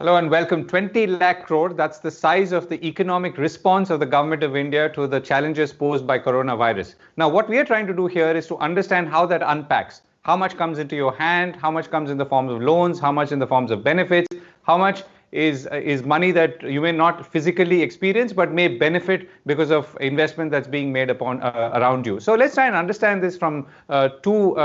Hello and welcome. 20 lakh crore, that's the size of the economic response of the government of India to the challenges posed by coronavirus. Now, what we are trying to do here is to understand how that unpacks. How much comes into your hand, how much comes in the forms of loans, how much in the forms of benefits, how much is money that you may not physically experience but may benefit because of investment that's being made upon around you. So let's try and understand this from two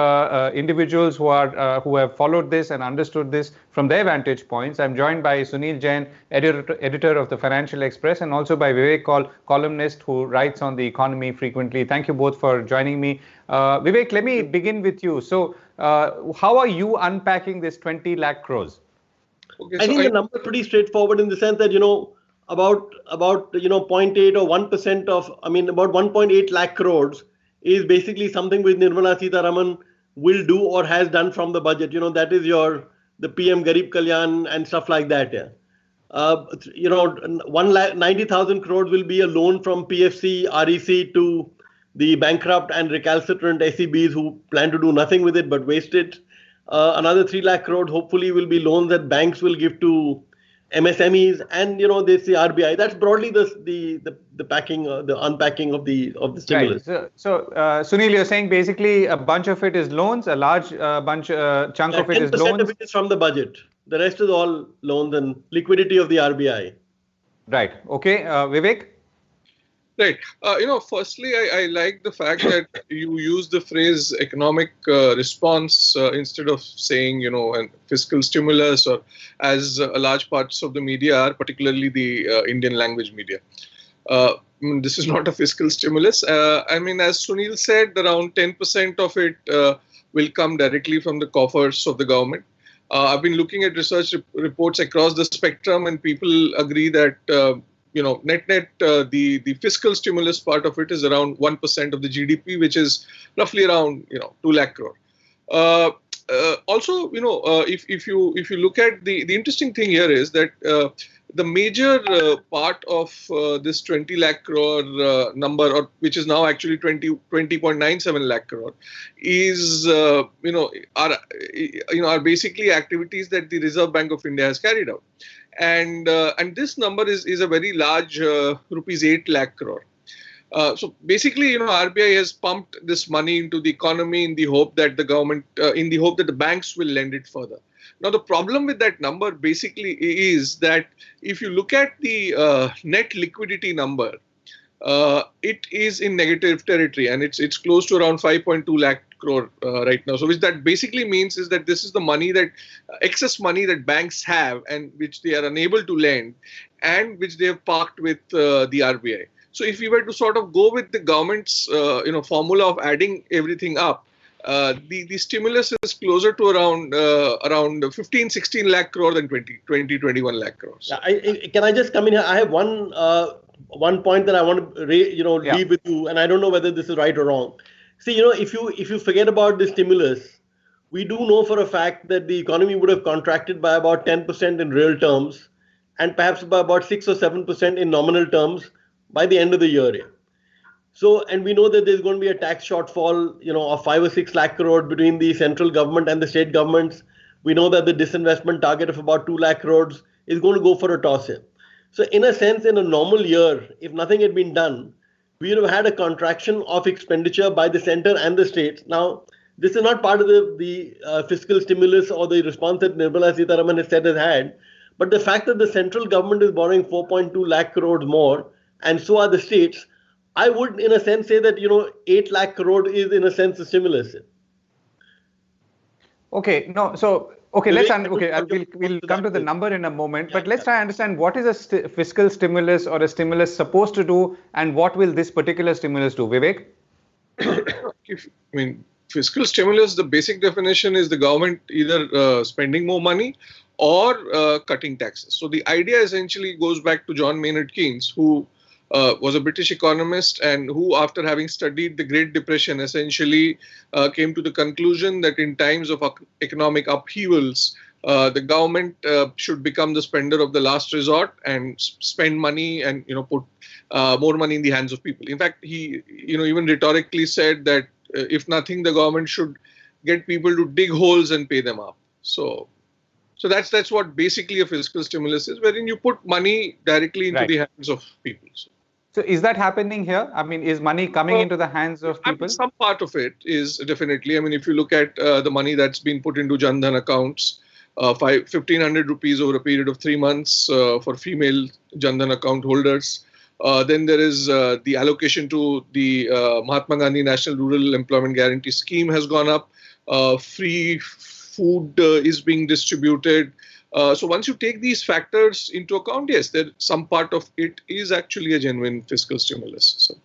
individuals who have followed this and understood this from their vantage points. I'm joined by Sunil Jain, editor of the Financial Express, and also by Vivek Kaul, columnist who writes on the economy frequently. Thank you both for joining me. Vivek, let me begin with you. So how are you unpacking this 20 lakh crores? Okay, I think the number is pretty straightforward in the sense that, about 0.8 or 1% of, about 1.8 lakh crores is basically something which Nirmala Sitharaman will do or has done from the budget. That is the PM Garib Kalyan and stuff like that. Yeah. 90,000 crores will be a loan from PFC, REC to the bankrupt and recalcitrant SEBs who plan to do nothing with it but waste it. Another 3 lakh crores hopefully will be loans that banks will give to MSMEs, and this the RBI. That's broadly the packing, the unpacking of the stimulus. Right. So Sunil, you're saying basically a bunch of it is loans, a large chunk of it is loans. 10% of it is from the budget. The rest is all loans and liquidity of the RBI. Right. Okay, Vivek. Right. Firstly, I like the fact that you use the phrase economic response instead of saying, fiscal stimulus, or as large parts of the media are, particularly the Indian language media. This is not a fiscal stimulus. As Sunil said, around 10% of it will come directly from the coffers of the government. I've been looking at research reports across the spectrum, and people agree that net, the fiscal stimulus part of it is around 1% of the GDP, which is roughly around 2 lakh crore. Also, if you look at the interesting thing here is that the major part of this 20 lakh crore number, or which is now actually 20.97 lakh crore, is are basically activities that the Reserve Bank of India has carried out. And this number is a very large rupees 8 lakh crore. So basically, RBI has pumped this money into the economy in the hope that the banks will lend it further. Now, the problem with that number basically is that if you look at the net liquidity number, it is in negative territory, and it's close to around 5.2 lakh crore right now. So which that basically means is that this is the money that excess money that banks have and which they are unable to lend, and which they have parked with the RBI. So if we were to sort of go with the government's formula of adding everything up, the stimulus is closer to around 15-16 lakh crore than 21 lakh crores. Yeah, can I just come in here? I have one point that I want to leave with you, and I don't know whether this is right or wrong. See, if you forget about the stimulus, we do know for a fact that the economy would have contracted by about 10% in real terms, and perhaps by about 6 or 7% in nominal terms by the end of the year. So, and we know that there's going to be a tax shortfall, of 5 or 6 lakh crore between the central government and the state governments. We know that the disinvestment target of about 2 lakh crores is going to go for a toss here. So in a sense, in a normal year, if nothing had been done, we would have had a contraction of expenditure by the center and the states. Now, this is not part of the fiscal stimulus or the response that Nirmala Sitharaman has said has had. But the fact that the central government is borrowing 4.2 lakh crores more, and so are the states, I would, in a sense, say that, 8 lakh crore is, in a sense, a stimulus. Okay, no, so, okay, we'll come to the number in a moment, but let's try to understand what is a fiscal stimulus or a stimulus supposed to do, and what will this particular stimulus do, Vivek? Fiscal stimulus, the basic definition is the government either spending more money or cutting taxes. So the idea essentially goes back to John Maynard Keynes, who was a British economist, and who, after having studied the Great Depression, essentially came to the conclusion that in times of economic upheavals, the government should become the spender of the last resort and spend money and put more money in the hands of people. In fact, he even rhetorically said that if nothing, the government should get people to dig holes and pay them up. So So that's what basically a fiscal stimulus is, wherein you put money directly into the hands of people. So is that happening here? I mean, is money coming into the hands of people? I mean, some part of it is definitely. I mean, if you look at the money that's been put into Jan Dhan accounts, 1,500 rupees over a period of 3 months for female Jan Dhan account holders. Then there is the allocation to the Mahatma Gandhi National Rural Employment Guarantee Scheme has gone up. Free food is being distributed. So once you take these factors into account, yes, some part of it is actually a genuine fiscal stimulus. So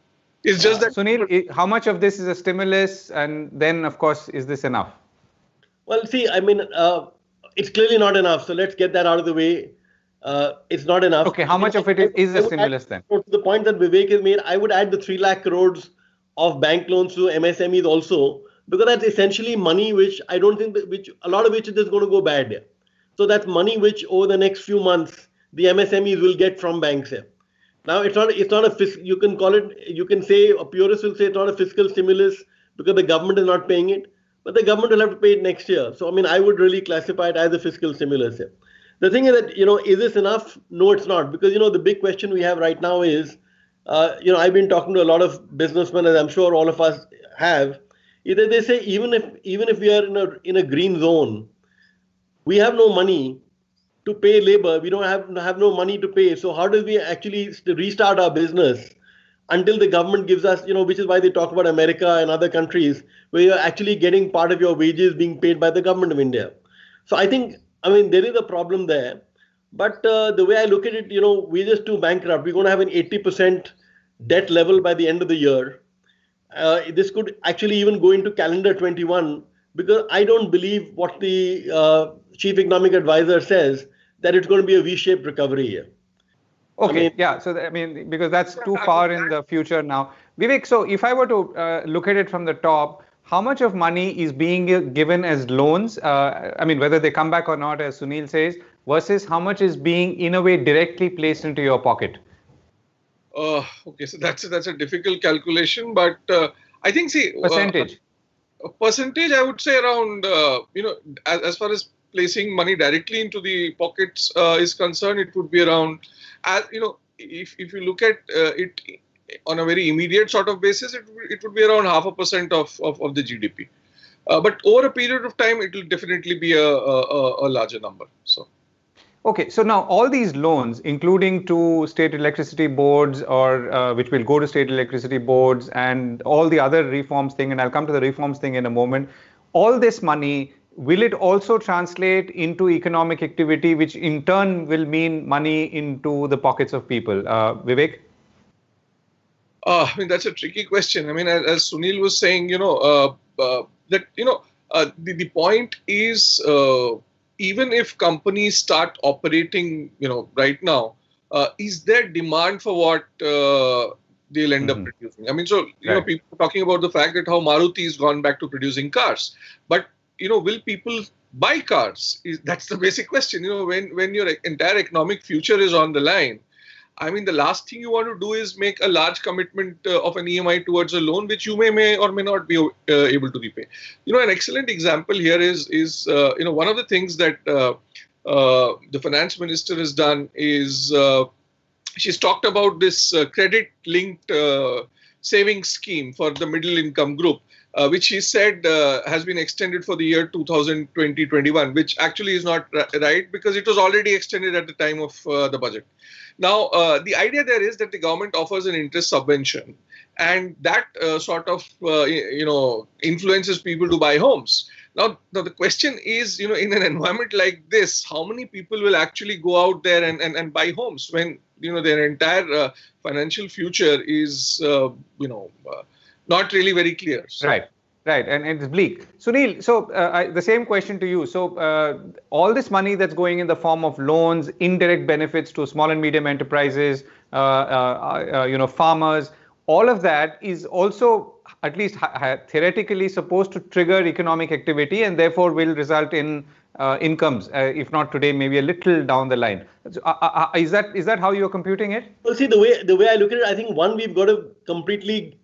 it's just that. Sunil, how much of this is a stimulus, and then of course, is this enough? Well, see, I mean, it's clearly not enough. So let's get that out of the way. It's not enough. Okay, how much of it is a stimulus then? To the point that Vivek has made, I would add the 3 lakh crores of bank loans to MSMEs also, because that's essentially money which I don't think which a lot of which is just going to go bad here. So that's money which over the next few months the MSMEs will get from banks here. Now it's not a you can call it, you can say, a purist will say it's not a fiscal stimulus because the government is not paying it, but the government will have to pay it next year. So I mean, I would really classify it as a fiscal stimulus here. The thing is that, is this enough? No, it's not, because the big question we have right now is, I've been talking to a lot of businessmen, as I'm sure all of us have. Either they say even if we are in a green zone, we have no money to pay labor. We don't have no money to pay. So how do we actually restart our business until the government gives us, which is why they talk about America and other countries where you're actually getting part of your wages being paid by the government of India. So I think, there is a problem there. But the way I look at it, we're just too bankrupt. We're going to have an 80% debt level by the end of the year. This could actually even go into calendar 21, because I don't believe what the chief economic advisor says, that it's going to be a V-shaped recovery here. Okay, so because that's too far in the future now. Vivek, so if I were to look at it from the top, how much of money is being given as loans? Whether they come back or not, as Sunil says, versus how much is being, in a way, directly placed into your pocket? Okay, so that's a difficult calculation, but I think, percentage. Percentage, I would say around, as far as placing money directly into the pockets is concerned, it would be around, if you look at it on a very immediate sort of basis, it would be around 0.5% of the GDP. But over a period of time, it will definitely be a larger number. So. Okay, so now all these loans, including to state electricity boards, or which will go to state electricity boards, and all the other reforms thing, and I'll come to the reforms thing in a moment, all this money, will it also translate into economic activity, which in turn will mean money into the pockets of people? Vivek? That's a tricky question. As Sunil was saying, the point is, even if companies start operating, right now, is there demand for what they'll end up producing? People are talking about the fact that how Maruti has gone back to producing cars, but will people buy cars? That's the basic question. When your entire economic future is on the line, the last thing you want to do is make a large commitment of an EMI towards a loan, which you may or may not be able to repay. An excellent example here is one of the things that the finance minister has done is she's talked about this credit-linked savings scheme for the middle income group, which she said has been extended for the year 2020-21, which actually is not right, because it was already extended at the time of the budget. Now, the idea there is that the government offers an interest subvention, and that influences people to buy homes. Now the question is, in an environment like this, how many people will actually go out there and buy homes when, their entire financial future is, not really very clear. So. Right, and it's bleak. Sunil, so the same question to you. So all this money that's going in the form of loans, indirect benefits to small and medium enterprises, farmers, all of that is also, at least theoretically, supposed to trigger economic activity, and therefore will result in incomes, if not today, maybe a little down the line. So, is that how you're computing it? Well, see, the way I look at it, I think we've got to completely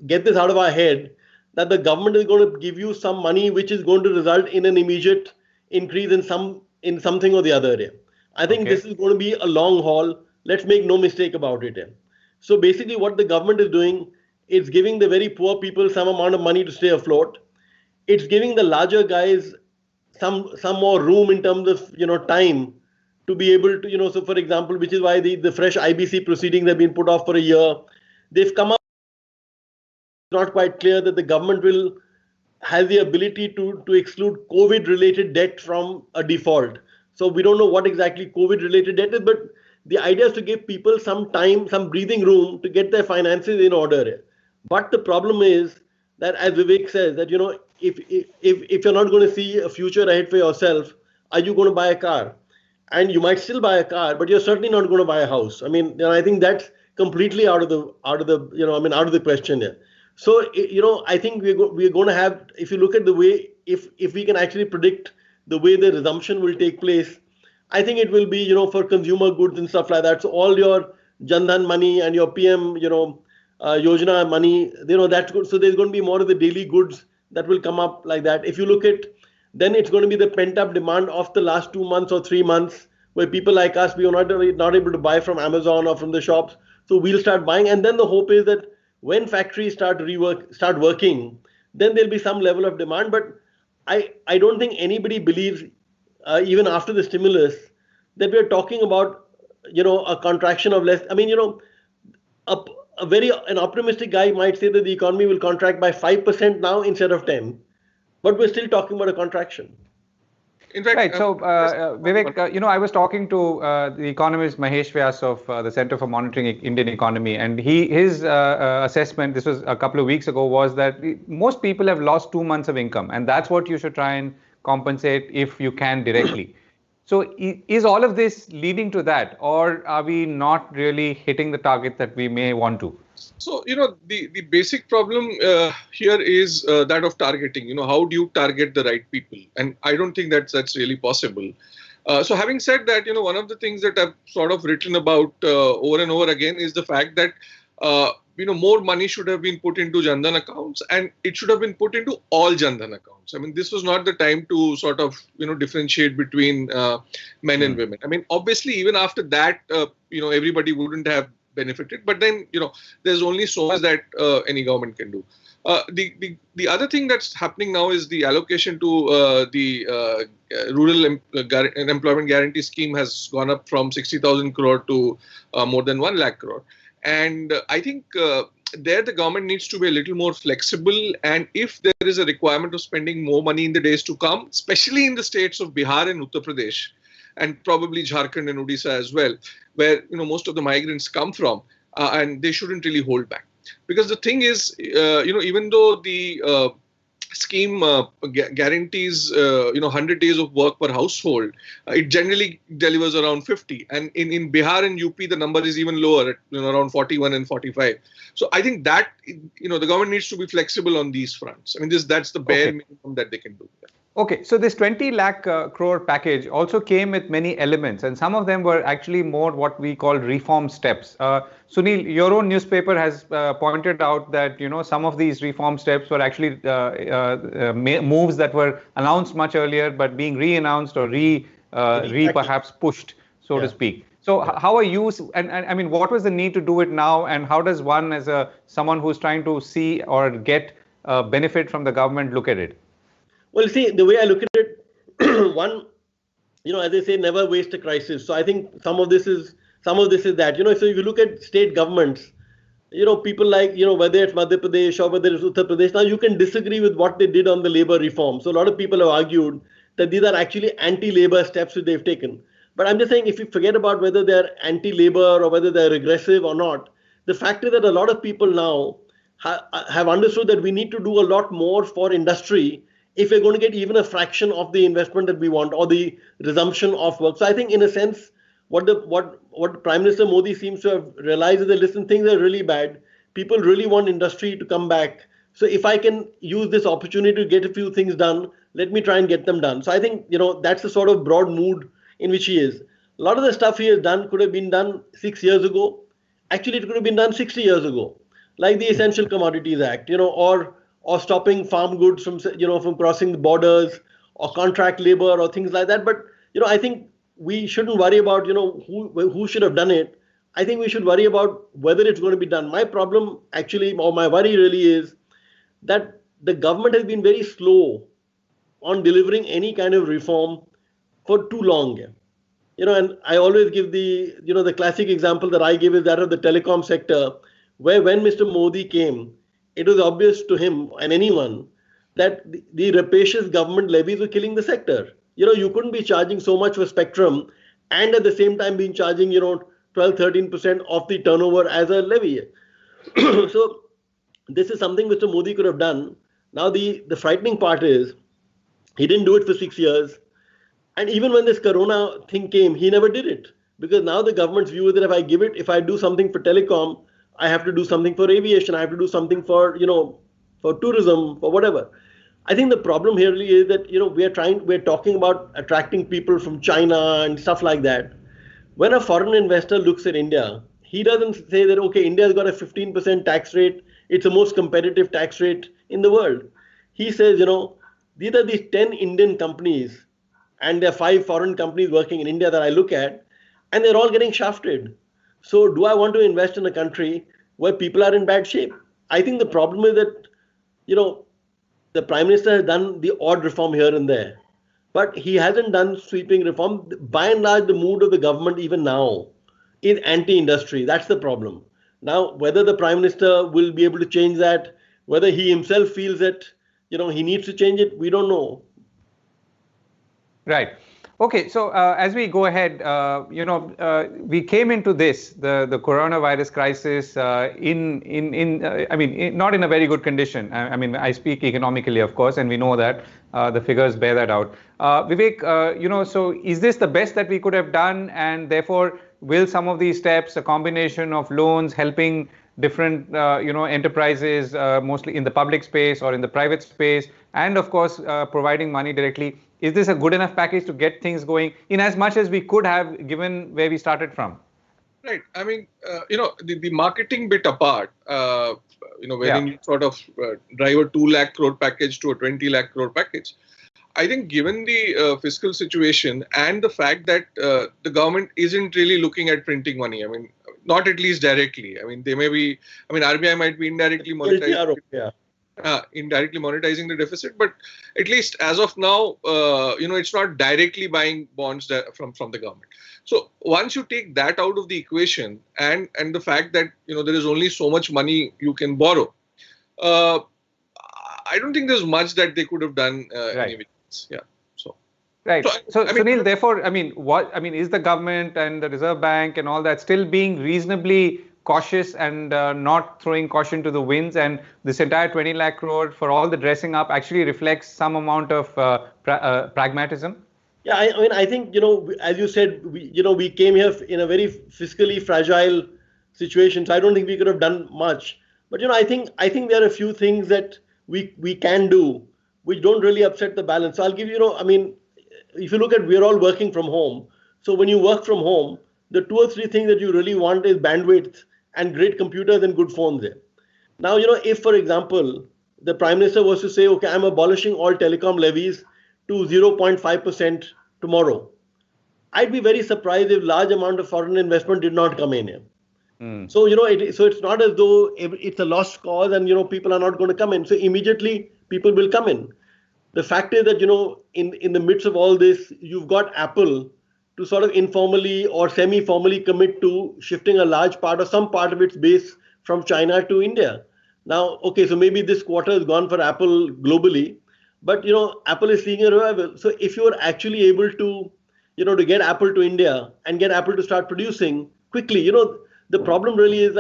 get this out of our head, that the government is going to give you some money which is going to result in an immediate increase in some in something or the other area. I think this is going to be a long haul. Let's make no mistake about it. So basically what the government is doing, it's giving the very poor people some amount of money to stay afloat. It's giving the larger guys some more room in terms of, time to be able to, so for example, which is why the fresh IBC proceedings have been put off for a year. They've come up, it's not quite clear that the government has the ability to exclude COVID-related debt from a default. So we don't know what exactly COVID-related debt is, but the idea is to give people some time, some breathing room to get their finances in order. But the problem is that, as Vivek says, that, if you're not going to see a future ahead for yourself, are you going to buy a car? And you might still buy a car, but you're certainly not going to buy a house. I mean, I think that's completely out of the question here. So, I think we're going to have, if you look at the way, if we can actually predict the way the resumption will take place, I think it will be, for consumer goods and stuff like that. So all your Jan Dhan money and your PM, Yojana money, that's good. So there's going to be more of the daily goods that will come up like that. If you look at, then it's going to be the pent up demand of the last 2 months or 3 months, where people like us, we are not able to buy from Amazon or from the shops. So we'll start buying. And then the hope is that when factories start working, then there'll be some level of demand. But I don't think anybody believes, even after the stimulus, that we're talking about, a contraction of less. I mean, an optimistic guy might say that the economy will contract by 5% now instead of 10, but we're still talking about a contraction. In fact, right. So, Vivek, I was talking to the economist Mahesh Chaos of the Center for Monitoring Indian Economy, and his assessment, this was a couple of weeks ago, was that most people have lost 2 months of income, and that's what you should try and compensate if you can directly. So, is all of this leading to that, or are we not really hitting the target that we may want to? So, the basic problem here is that of targeting. How do you target the right people? And I don't think that's really possible. So having said that, one of the things that I've sort of written about over and over again is the fact that, more money should have been put into Jan Dhan accounts, and it should have been put into all Jan Dhan accounts. I mean, this was not the time to sort of, differentiate between men and women. I mean, obviously, even after that, everybody wouldn't have benefited. But then, there's only so much that any government can do. The other thing that's happening now is the allocation to the Rural Employment Guarantee Scheme has gone up from 60,000 crore to more than 1 lakh crore. And I think there the government needs to be a little more flexible. And if there is a requirement of spending more money in the days to come, especially in the states of Bihar and Uttar Pradesh, and probably Jharkhand and Odisha as well, where most of the migrants come from, and they shouldn't really hold back. Because the thing is, even though the scheme guarantees 100 days of work per household, it generally delivers around 50, and in Bihar and UP the number is even lower at around 41 and 45. So I think that the government needs to be flexible on these fronts. I mean, that's the bare minimum that they can do. Okay, so this 20 lakh crore package also came with many elements, and some of them were actually more what we call reform steps. Sunil, your own newspaper has pointed out that some of these reform steps were actually moves that were announced much earlier, but being re-announced or perhaps pushed, so to speak. So how are you? And I mean, what was the need to do it now? And how does one, as someone who's trying to see or get benefit from the government, look at it? Well, see, the way I look at it, one, as they say, never waste a crisis. So I think some of this is that. So if you look at state governments, people like, whether it's Madhya Pradesh or whether it's Uttar Pradesh, now you can disagree with what they did on the labor reform. So a lot of people have argued that these are actually anti-labor steps that they've taken. But I'm just saying, if you forget about whether they're anti-labor or whether they're regressive or not, the fact is that a lot of people now have understood that we need to do a lot more for industry if we're going to get even a fraction of the investment that we want or the resumption of work. So I think in a sense, what Prime Minister Modi seems to have realized is that, listen, things are really bad. People really want industry to come back. So if I can use this opportunity to get a few things done, let me try and get them done. So I think, that's the sort of broad mood in which he is. A lot of the stuff he has done could have been done 6 years ago. Actually, it could have been done 60 years ago, like the Essential Commodities Act, or stopping farm goods from crossing the borders, or contract labor or things like that. But I think we shouldn't worry about, who should have done it. I think we should worry about whether it's going to be done. My problem actually, or my worry really is that the government has been very slow on delivering any kind of reform for too long. And I always give the classic example that I give is that of the telecom sector, where when Mr. Modi came, it was obvious to him and anyone that the rapacious government levies were killing the sector. You couldn't be charging so much for spectrum and at the same time being charging, 12-13% of the turnover as a levy. So this is something Mr. Modi could have done. Now the frightening part is he didn't do it for 6 years. And even when this corona thing came, he never did it. Because now the government's view is that if I do something for telecom, I have to do something for aviation, I have to do something for, for tourism, for whatever. I think the problem here really is that, we're talking about attracting people from China and stuff like that. When a foreign investor looks at India, he doesn't say that, okay, India's got a 15% tax rate. It's the most competitive tax rate in the world. He says, these are these 10 Indian companies and there are 5 foreign companies working in India that I look at, and they're all getting shafted. So do I want to invest in a country where people are in bad shape? I think the problem is that, the Prime Minister has done the odd reform here and there, but he hasn't done sweeping reform. By and large, the mood of the government even now is anti-industry. That's the problem. Now, whether the Prime Minister will be able to change that, whether he himself feels that, he needs to change it, we don't know. Right. Okay. So as we go ahead, we came into the coronavirus crisis not in a very good condition. I speak economically, of course, and we know that the figures bear that out. Vivek, so is this the best that we could have done? And therefore, will some of these steps, a combination of loans helping different, enterprises, mostly in the public space or in the private space, and of course, providing money directly, is this a good enough package to get things going in as much as we could have given where we started from? Right. The marketing bit apart, when you sort of drive a 2 lakh crore package to a 20 lakh crore package, I think given the fiscal situation and the fact that the government isn't really looking at printing money, not at least directly. They may be, RBI might be indirectly monetizing. Indirectly monetizing the deficit, but at least as of now, it's not directly buying bonds from the government. So once you take that out of the equation and the fact that there is only so much money you can borrow, I don't think there's much that they could have done anyways. Yeah. So. Right. So Sunil, therefore, is the government and the Reserve Bank and all that still being reasonably cautious and not throwing caution to the winds, and this entire 20 lakh crore for all the dressing up actually reflects some amount of pragmatism? Yeah, I think, as you said, we came here in a very fiscally fragile situation, so I don't think we could have done much. But, I think there are a few things that we can do which don't really upset the balance. So I'll give if you look at, we're all working from home. So when you work from home, the 2 or 3 things that you really want is bandwidth and great computers and good phones there. Now, if, for example, the Prime Minister was to say, okay, I'm abolishing all telecom levies to 0.5% tomorrow, I'd be very surprised if large amount of foreign investment did not come in here. So, so it's not as though it's a lost cause and, people are not going to come in. So immediately people will come in. The fact is that, in the midst of all this, you've got Apple to sort of informally or semi-formally commit to shifting a large part or some part of its base from China to India. Now, okay, so maybe this quarter is gone for Apple globally, but, Apple is seeing a revival. So if you're actually able to, to get Apple to India and get Apple to start producing quickly, the problem really is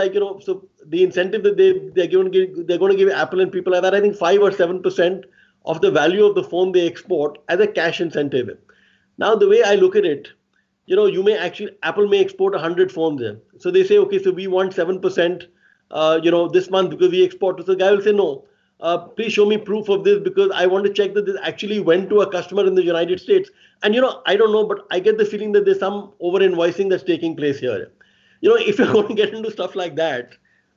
so the incentive that they're going to give Apple and people like that, I think 5 or 7% of the value of the phone they export as a cash incentive. Now, the way I look at it, Apple may export 100 phones there. So they say, okay, so we want 7%, this month because we export. So the guy will say, no, please show me proof of this because I want to check that this actually went to a customer in the United States. And, I don't know, but I get the feeling that there's some over-invoicing that's taking place here. If you're going to get into stuff like that,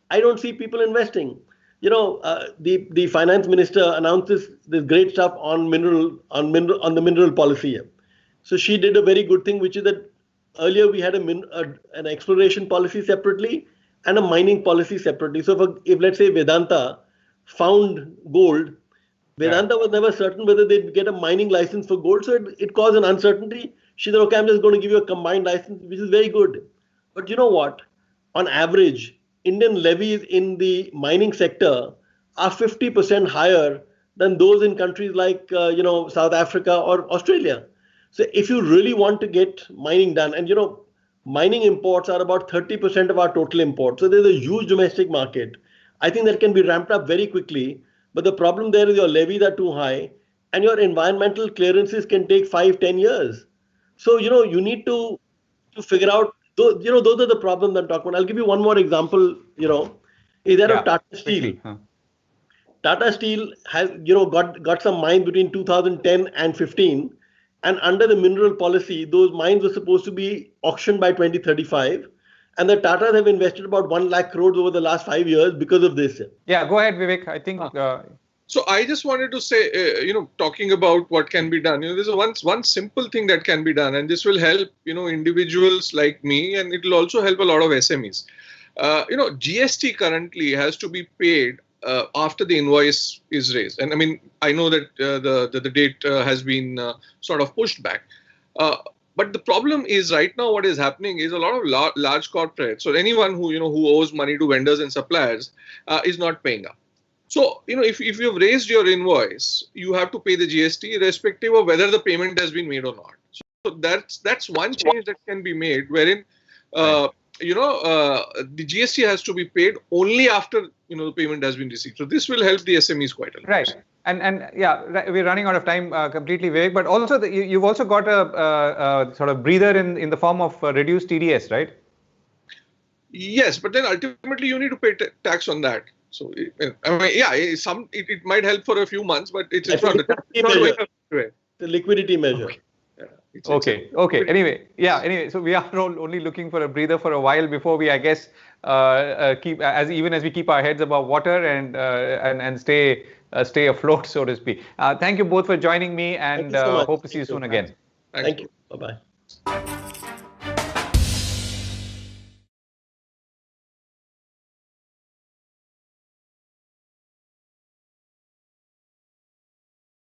I don't see people investing. The finance minister announced this great stuff on the mineral policy here. So she did a very good thing, which is that earlier we had an exploration policy separately and a mining policy separately. So if let's say Vedanta found gold, Vedanta was never certain whether they'd get a mining license for gold. So it caused an uncertainty. She said, okay, I'm just going to give you a combined license, which is very good. But you know what? On average, Indian levies in the mining sector are 50% higher than those in countries like, South Africa or Australia. So if you really want to get mining done, and mining imports are about 30% of our total imports. So there's a huge domestic market. I think that can be ramped up very quickly. But the problem there is your levies are too high and your environmental clearances can take 5-10 years. So, you need to figure out, those are the problems I'm talking about. I'll give you one more example, is that of Tata Steel. Tata Steel has, got some mines between 2010 and 15. And under the mineral policy, those mines were supposed to be auctioned by 2035. And the Tatas have invested about 1 lakh crores over the last 5 years because of this. Yeah, go ahead, Vivek. I think. So I just wanted to say, talking about what can be done, there's one simple thing that can be done, and this will help, individuals like me, and it will also help a lot of SMEs. GST currently has to be paid after the invoice is raised. And I mean, I know that the date has been sort of pushed back. But the problem is right now what is happening is a lot of large corporates or anyone who owes money to vendors and suppliers is not paying up. So, if you've raised your invoice, you have to pay the GST irrespective of whether the payment has been made or not. So that's one change that can be made, wherein the GST has to be paid only after the payment has been received. So this will help the SMEs quite a lot. Right. And we're running out of time completely, Vivek. But also you've also got a sort of breather in the form of reduced TDS, right? Yes, but then ultimately you need to pay tax on that. So it might help for a few months, but it's not the liquidity measure. Okay. Okay. Anyway, so we are only looking for a breather for a while before we, I guess, keep as we keep our heads above water and stay afloat, so to speak. Thank you both for joining me, and so hope to see you soon again. Thank you. Bye-bye.